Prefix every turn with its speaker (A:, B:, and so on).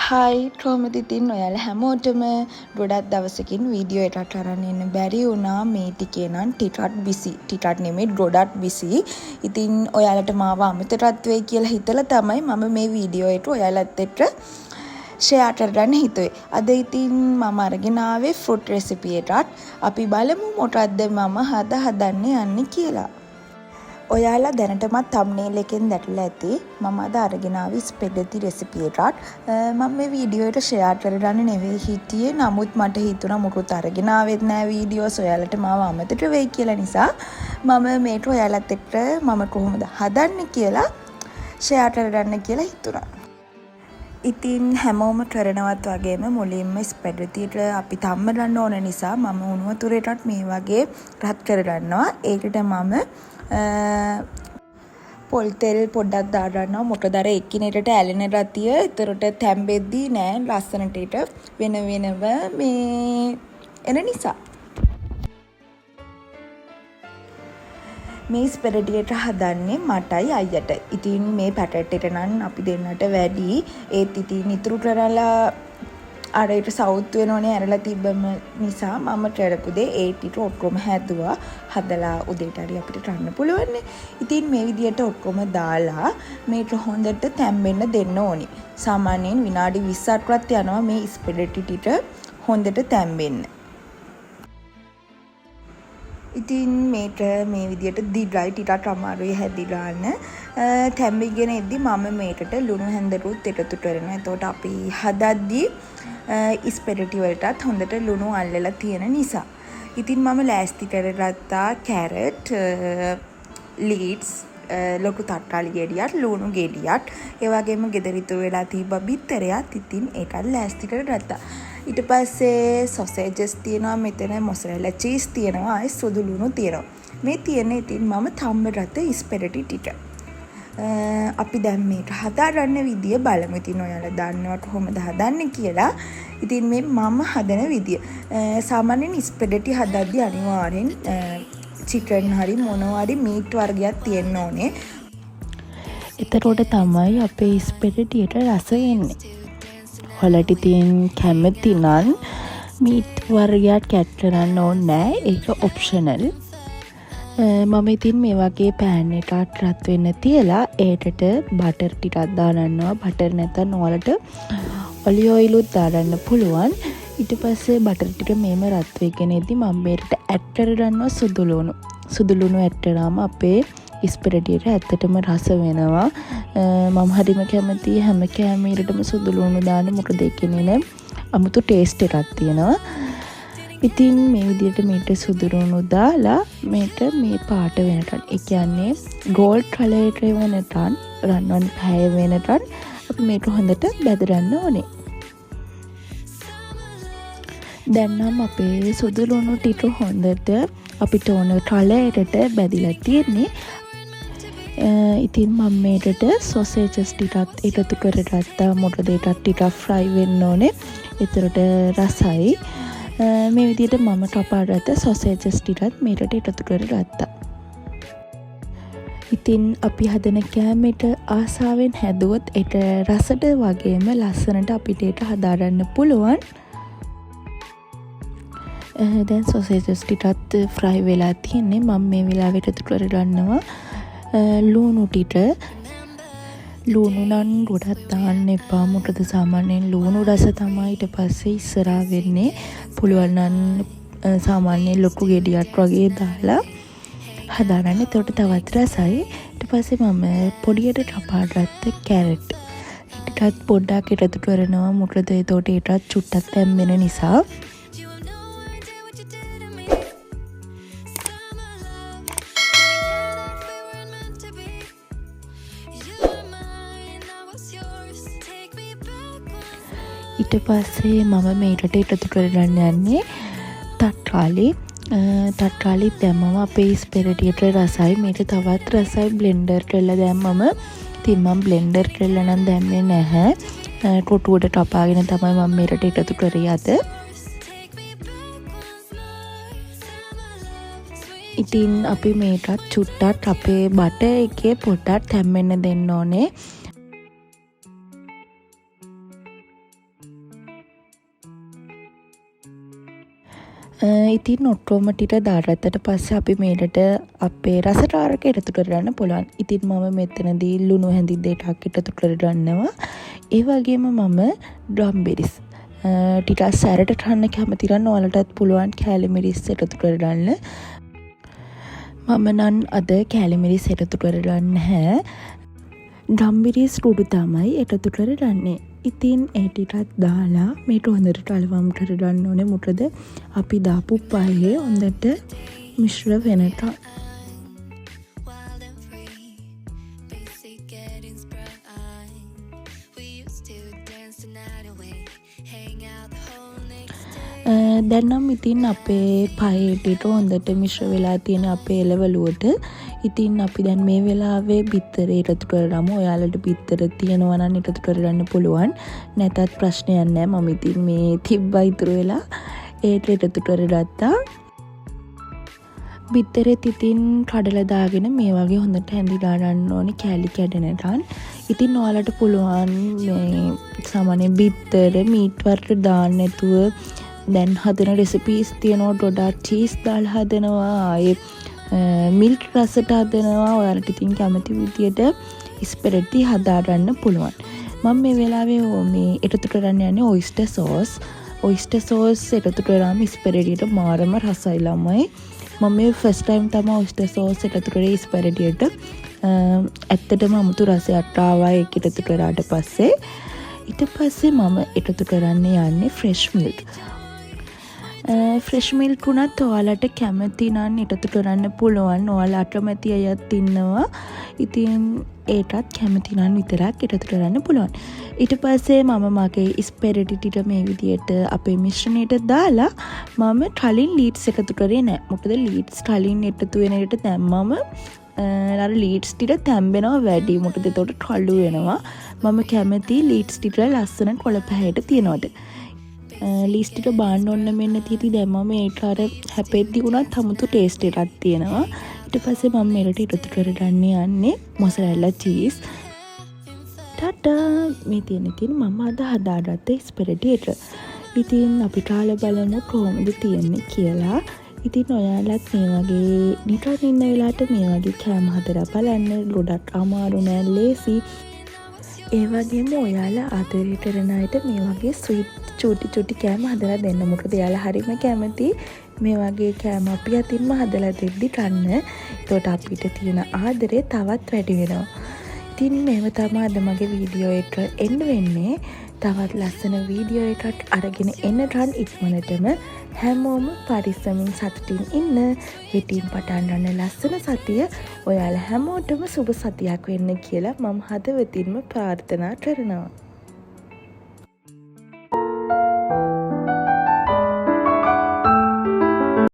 A: හයි කොහොමද ඉතින් ඔයාලා හැමෝටම ගොඩක් දවසකින් වීඩියෝ එකක් අරන් එන්න බැරි වුණා මේ ටිකේ නම් ටිකක් නෙමෙයි ගොඩක් බිසි. ඉතින් ඔයාලට මාව අමතරත් වෙයි කියලා හිතලා තමයි මම මේ වීඩියෝ එක ඔයාලත් එක්ක ෂෙයා කරන්න හිතුවේ. අද ඉතින් මම අරගෙන ආවේ ෆෘට් රෙසිපි එකක්. අපි බලමු මොකක්ද මම හදන්න යන්නේ කියලා. ඔයාලා දැනටමත් thumbnail එකෙන් දැකලා ඇති මම අද අරගෙන ආවේ ස්පැගටි රෙසිපි එකක්. මම මේ වීඩියෝ එක ෂෙයා කරගන්න නෙවෙයි හිටියේ. නමුත් මට හිතුණා මොකද අරගෙන ආවෙත් නෑ වීඩියෝස් ඔයාලට මාව අමතක වෙයි කියලා නිසා මම මේක ඔයාලත් එක්ක මම කොහොමද හදන්නේ කියලා ෂෙයා කරගන්න කියලා හිතුණා. ඉතින් හැමෝම කරනවත් වගේම මුලින්ම ස්පැගටි එක අපි තම්බන්න ඕන නිසා මම උණු වතුරේටත් මේ වගේ රත් කරගන්නවා. ඒකට මම පොල් තෙල් පොඩ්ඩක් දාගන්නවා. මොකද අර එකිනෙකට ඇලෙන රතිය ඒතරට තැම්බෙද්දී නෑ ලස්සනට ඊට වෙන වෙනම මේ එන නිසා. මේ ස්පැගටි එක හදන්නේ මටයි අයියට. ඉතින් මේ පැකට් එක නම් අපි දෙන්නට වැඩි. ඒත් ඉතින් ඉතුරු කරලා අර ඒක සවුත් වෙනෝනේ ඇරලා තිබ්බම නිසා මම කරපු දේ ඒ ටික ඔක්කොම හැදුවා. හදලා උදේට හරි අපිට කන්න පුළුවන් නේ. ඉතින් මේ විදියට ඔක්කොම දාලා මේක හොඳට තැම්බෙන්න දෙන්න ඕනි. සාමාන්‍යයෙන් විනාඩි 20ක්වත් යනවා මේ ස්පැගටි ටික හොඳට තැම්බෙන්න. ඉතින් මේක මේ විදියට දිගයි ටිකක් අමාරුයි හැදිලාන්න. තැම්බිගෙන එද්දි මම මේකට ලුණු හැන්දරුත් එකතු කරනවා. එතකොට අපි හදද්දී ස්පැගටි වලටත් හොඳට ලුණු අල්ලලා තියෙන නිසා. ඉතින් මම ලෑස්ති කරගත්තා කැරට්, ලීඩ්ස්, ලොකු තක්කාලි ගෙඩියක්, ලුණු ගෙඩියක්, ඒ වගේම ගෙදරිතු වෙලා තිබ්බ බිත්තරයක්. ඉතින් ඒකත් ලෑස්ති කරගත්තා. ඊට පස්සේ සොසේජස් තියෙනවා, මෙතන මොසරෙලා චීස් තියෙනවා, ආයි සුදු ලුණු තියෙනවා. මේ තියෙන ඉතින් මම තම්බගත්ත ස්පැගටි ටික. අපි දැන් මේක හදාගන්න විදිය බලමු. ඉතින් ඔයාලා දන්නවා කොහොමද හදන්නේ කියලා. ඉතින් මේ මම හදන විදිය. සාමාන්‍යයෙන් ස්පැගටි හදද්දී අනිවාර්යෙන් චිකන් හරි මොනවා හරි මීට් වර්ගයක් තියෙන්න ඕනේ.
B: එතකොට තමයි අපේ ස්පැගටියට රස එන්නේ. ඔයාලට ඉතින් කැමති නම් මීට් වර්ගයක් ඇඩ් කරන්න ඕනේ නැහැ. ඒක ඔප්ෂනල්. මම ඉතින් මේ වගේ පෑන් එකක් රත් වෙන්න තියලා ඒකට බටර් ටිකක් දාගන්නවා. බටර් නැත්නම් ඔයාලට ඔලිව් ඔයිලුත් දාගන්න පුළුවන්. ඊට පස්සේ බටර් ටික මේම රත් වෙගෙන ඉදි මම මේකට ඇඩ් කරගන්නවා සුදු ලුණු. සුදු ලුණු ඇඩ් කරාම අපේ ස්පැගටි එක ඇත්තටම රස වෙනවා. මම හරිම කැමතියි හැම කෑමීරටම සුදු ලුණු දාන්න. මොකද ඒකේ අමුතු ටේස්ට් එකක් තියෙනවා. ඉතින් මේ විදිහට මේට සුදු ලුණු දාලා මේක මේ පාට වෙනකන්, ඒ කියන්නේ ගෝල්ඩ් කලර් එක වෙනකන්, රන්වන් පැය වෙනකන් අපි මේක හොඳට බෙදන්න ඕනේ. දැන් නම් අපේ සුදු ලුණු ටික හොඳට අපිට ඕන කලරයට බැදිලා තියෙන්නේ. ඉතින් මම මේකට සොසේජස් ටිකක් එකතු කරගත්තා. මොකද ඒකත් ටිකක් ෆ්‍රයි වෙන්න ඕනේ. ඒතරට රසයි. මේ විදිහට මම කපාගත්ත සොසේජස් ටිකත් මේකට එකතු කරගත්තා. ඉතින් අපි හදන කෑමට ආසාවෙන් හැදුවොත් ඒක රසට වගේම ලස්සනට අපිට ඒක හදාගන්න පුළුවන්. දැන් සොසේජස් ටිකත් ෆ්‍රයි වෙලා තියෙන්නේ. මම මේ වෙලාවට එකතු කරගන්නවා ලුණු ටික. ලුණු නම් ගොඩක් දාන්න එපා. මොකද සාමාන්‍යයෙන් ලුණු රස තමයි ඊට පස්සේ ඉස්සරහා වෙන්නේ. පුළුවන් නම් සාමාන්‍යයෙන් ලොකු ගෙඩියක් වගේ දාලා හදාගන්න. එතකොට තවත් රසයි. ඊට පස්සේ මම පොඩියට කපාගත්ත කැරට් ටිකත් පොඩ්ඩක් එකතු කරනවා. මොකද එතකොට ඒකත් චුට්ටක් තැම්බෙන නිසා. ඊට පස්සේ මම මේකට එකතු කරගන්න යන්නේ තක්කාලි. තක්කාලි දැම්මම අපේ ස්පැගටියට රසයි. මේක තවත් රසයි බ්ලෙන්ඩර් කරලා දැම්මම. ඉතින් මම බ්ලෙන්ඩර් කරලා නම් දැම්මේ නැහැ. කොටුවට කපාගෙන තමයි මම මේකට එකතු කරේ අද. ඉතින් අපි මේකත් චුට්ටක් අපේ බටර් එකේ පොඩ්ඩක් තැම්බෙන්න දෙන්න ඕනේ. ඉතින් ඔක්කොම ටික දාගත්තට පස්සේ අපි මේකට අපේ රසකාරක එකතු කරගන්න පුළුවන්. ඉතින් මම මෙතනදී ලුණු හැඳි දෙකක් එකතු කරගන්නවා. ඒ වගේම මම ඩ්‍රම්බෙරිස් ටිකක් සැරට කන්න කැමති නම් ඔයාලටත් පුළුවන් කෑලි මිරිස් එකතු කරගන්න. මම නම් අද කෑලි මිරිස් එකතු කරගන්නේ නැහැ. ඩම්බිරිස් කුඩු තමයි එකතු කරගන්නේ. ඉතින් ඒ ටිකත් දාලා මේක හොඳට කලවම් කරගන්න ඕනේ. මොකද අපි දාපු පහේ හොඳට මිශ්‍ර වෙනකම්. දැන් නම් ඉතින් අපේ පහේ ටික හොඳට මිශ්‍ර වෙලා තියෙන අපේ එළවලුවට ඉතින් අපි දැන් මේ වෙලාවේ බිත්තර එකතු කරගමු. ඔයාලට බිත්තර තියෙනවා නම් එකතු කරගන්න පුළුවන්. නැතත් ප්‍රශ්නයක් නැහැ. මම ඉතින් මේ තිබ්බා ඉතුරු වෙලා ඒක එකතු කරගත්තා. බිත්තරෙත් ඉතින් කඩලා දාගෙන මේ වගේ හොඳට හැඳිලා ගන්න ඕනේ කෑලි කැඩෙනකන්. ඉතින් ඔයාලට පුළුවන් මේ සාමාන්‍ය බිත්තර මීට් වලට දාන්න නැතුව දැන් හදන රෙසිපීස් තියෙනවා. ගොඩක් චීස් දාලා හදනවා. ආයේ මිල්ක් රසට හදනවා. ඔයාලට ඉතින් කැමති විදියට ස්පැගටි හදාගන්න පුළුවන්. මම මේ වෙලාවේ මේ එකතු කරන්න යන්නේ ඔයිස්ටර් සෝස්. ඔයිස්ටර් සෝස් එකතු කරාම ස්පැගටියට මාරම රසයි ළමයි. මම මේ ෆස්ට් ටයිම් තමයි ඔයිස්ටර් සෝස් එකතු කරේ ස්පැගටියට. ඇත්තටම අමුතු රසයක් ආවා ඒක එකතු කරාට පස්සේ. ඊට පස්සේ මම එකතු කරන්න යන්නේ ෆ්‍රෙෂ් මිල්ක්. ෆ්‍රෙෂ් මිල්ක් උනත් ඔයාලට කැමති නම් එකතු කරන්න පුළුවන්. ඔයාලා අකමැති අයත් ඉන්නවා. ඉතින් ඒකත් කැමති නම් විතරක් එකතු කරන්න පුළුවන්. ඊට පස්සේ මම මගේ ස්පැගටි ටික මේ විදියට අපේ මිශ්‍රණයට දාලා මම කලින් ලීඩ්ස් එකතු කරේ නැහැ. මොකද ලීඩ්ස් කලින් එකතු වෙන එකට දැම්මම අර ලීඩ්ස් ටික තැම්බෙනවා වැඩි. මොකද ඒකට කළු වෙනවා. මම කැමති ලීඩ්ස් ටික ලස්සන කොළ පැහැයට තියනවට. ලීඩ්ස් ටික බාන්න ඕන මෙන්න තියෙති දැම්මම ඒක අර හැපෙද්දි උනත් 아무තු ටේස්ට් එකක් තියෙනවා. ඊට පස්සේ මම මේකට එකතු කරගන්න යන්නේ මොසරෙල්ලා චීස්. ටටා මේ තියෙන ඉතින් මම අද හදාගත්ත ස්පැගටි එක. ඉතින් අපි කාලා බලමු කොහොමද තියෙන්නේ කියලා. ඉතින් ඔයාලත් මේ වගේ නිකන් ඉන්න වෙලාවට මේ වගේ කෑම හදලා බලන්න. ගොඩක් අමාරු නෑ, ලේසි. ඒ වගේම ඔයාලා ආදරය කරන අයට මේ වගේ ස්වීට් චූටි කෑම හදලා දෙන්න. මොකද එයාලා හරිම කැමති මේ වගේ කෑම අපි අතින්ම හදලා දෙද්දි කන්න. ඒකට අපිට තියෙන ආදරේ තවත් වැඩි වෙනවා. ඉතින් මේව තමයි අද මගේ වීඩියෝ එක එන්න වෙන්නේ. තවත් ලස්සන වීඩියෝ එකක් අරගෙන එන්නටන් ඉක්මනටම හැමෝම පරිස්සමින් සතුටින් ඉන්න. හෙටින් පටන් ගන්න ලස්සන සතිය ඔයාලා හැමෝටම සුබ සතියක් වෙන්න කියලා මම හදවතින්ම ප්‍රාර්ථනා කරනවා.